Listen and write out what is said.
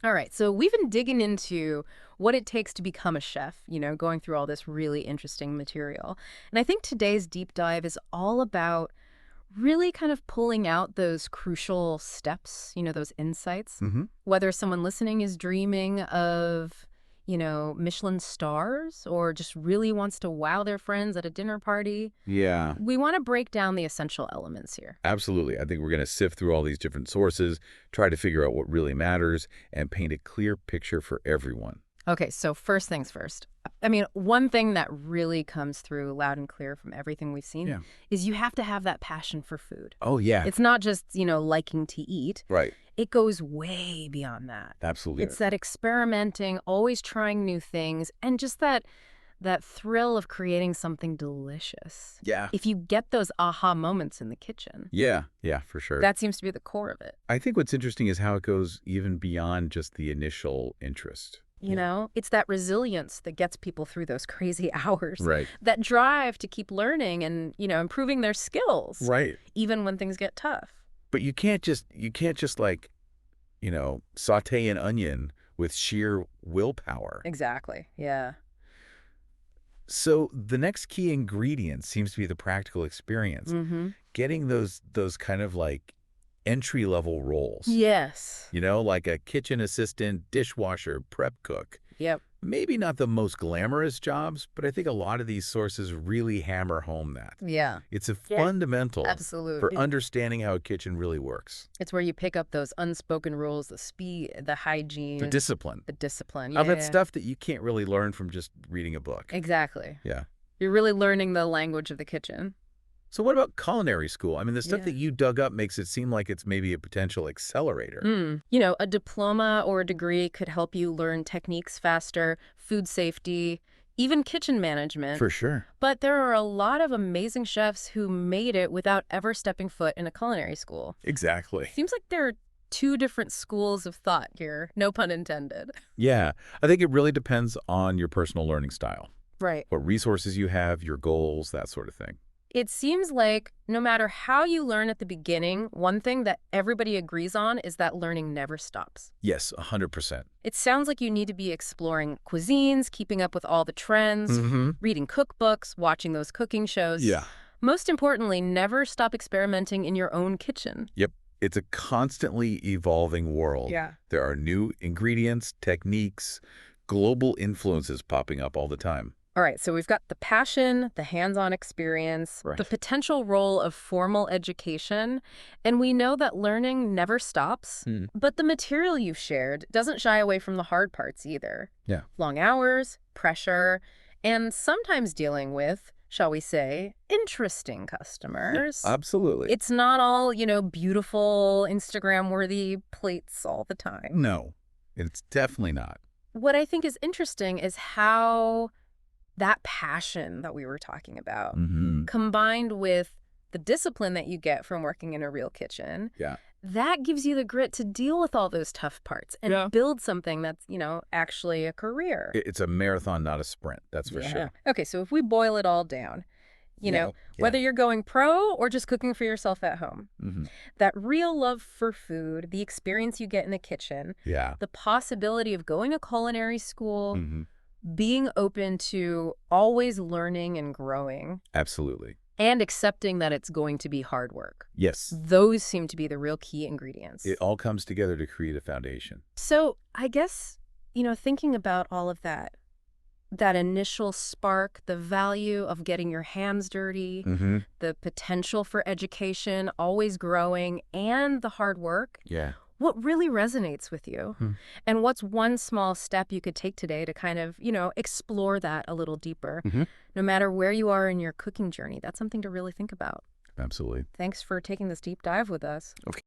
All right, so we've been digging into what it takes to become a chef, going through all this really interesting material. And I think today's deep dive is all about really kind of pulling out those crucial steps, those insights. Hmm. Whether someone listening is dreaming of, Michelin stars or just really wants to wow their friends at a dinner party, Yeah, we want to break down the essential elements here. absolutely. I think we're going to sift through all these different sources, try to figure out what really matters, and paint a clear picture for everyone. Okay, so first things first. I mean, one thing that really comes through loud and clear from everything we've seen Yeah. is you have to have that passion for food. Oh, yeah. It's not just, liking to eat. Right. It goes way beyond that. Absolutely. It's that experimenting, always trying new things, and just that thrill of creating something delicious. Yeah. If you get those aha moments in the kitchen, Yeah. Yeah, for sure. that seems to be the core of it. I think what's interesting is how it goes even beyond just the initial interest. It's that resilience that gets people through those crazy hours. Right. That drive to keep learning and, improving their skills, Right. even when things get tough. But you can't just like, saute an onion with sheer willpower. Exactly. Yeah. So the next key ingredient seems to be the practical experience. Mm-hmm. Getting those kind of like entry-level roles. Yes. Like a kitchen assistant, dishwasher, prep cook. Yep. Maybe not the most glamorous jobs, but I think a lot of these sources really hammer home that. Yeah. It's a Yeah. fundamental for Absolutely. understanding how a kitchen really works. It's where you pick up those unspoken rules, the speed, the hygiene, The discipline. the discipline. All that Yeah. stuff that you can't really learn from just reading a book. Exactly. Yeah. You're really learning the language of the kitchen. So what about culinary school? I mean, the stuff Yeah. that you dug up makes it seem like it's maybe a potential accelerator. A diploma or a degree could help you learn techniques faster, food safety, even kitchen management. For sure. But there are a lot of amazing chefs who made it without ever stepping foot in a culinary school. Exactly. Seems like there are two different schools of thought here, no pun intended. Yeah. I think it really depends on your personal learning style, Right. what resources you have, your goals, that sort of thing. It seems like no matter how you learn at the beginning, one thing that everybody agrees on is that learning never stops. Yes, 100%. It sounds like you need to be exploring cuisines, keeping up with all the trends, Mm-hmm. reading cookbooks, watching those cooking shows. Yeah. Most importantly, never stop experimenting in your own kitchen. Yep. It's a constantly evolving world. Yeah. There are new ingredients, techniques, global influences popping up all the time. All right, so we've got the passion, the hands-on experience, Right. the potential role of formal education, and we know that learning never stops. Hmm. But the material you've shared doesn't shy away from the hard parts either. Yeah. Long hours, pressure, and sometimes dealing with, shall we say, interesting customers. Absolutely. It's not all, beautiful, Instagram-worthy plates all the time. No, it's definitely not. What I think is interesting is how that passion that we were talking about, Mm-hmm. combined with the discipline that you get from working in a real kitchen, Yeah. that gives you the grit to deal with all those tough parts and Yeah. build something that's, actually a career. It's a marathon, not a sprint. That's for Yeah. sure. Okay, so if we boil it all down, Yeah. whether you're going pro or just cooking for yourself at home, Mm-hmm. that real love for food, the experience you get in the kitchen, Yeah. the possibility of going to culinary school, Mm-hmm. being open to always learning and growing, Absolutely. and accepting that it's going to be hard work. Yes. Those seem to be the real key ingredients. It all comes together to create a foundation. So I guess, thinking about all of that initial spark, the value of getting your hands dirty, Mm-hmm. the potential for education, always growing, and the hard work, Yeah. what really resonates with you? And what's one small step you could take today to kind of, explore that a little deeper? Mm-hmm. No matter where you are in your cooking journey, that's something to really think about. Absolutely. Thanks for taking this deep dive with us. Okay.